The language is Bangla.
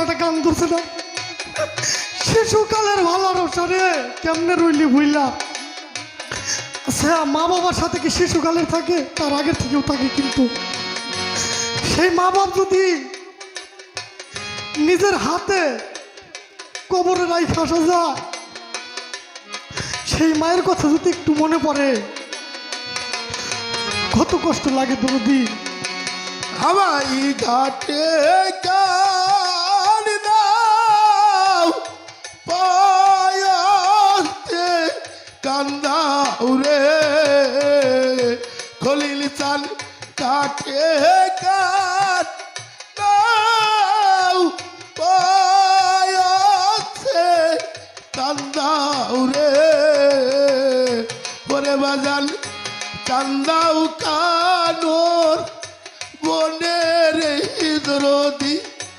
একটা গান ধরছে না, শিশুকালের ভালো রসারে কেমনে রইলি ভুইলা। আচ্ছা, মা বাবার সাথে কি শিশুকালের থাকে? তার আগের থেকেও থাকে, কিন্তু সেই মা বাপ যদি নিজের হাতে কবরে রাইখা আসা যায়, সেই মায়ের কথা যদি একটু মনে পড়ে, কত কষ্ট লাগে দরদি। হাওয়াই ঘাটে গান দাও, পায়াতে কান্দাও রে, খলিল চান কাটে গান দাও, পায়াতে কান্দাও রে, পরে বাজান কান্দাও কা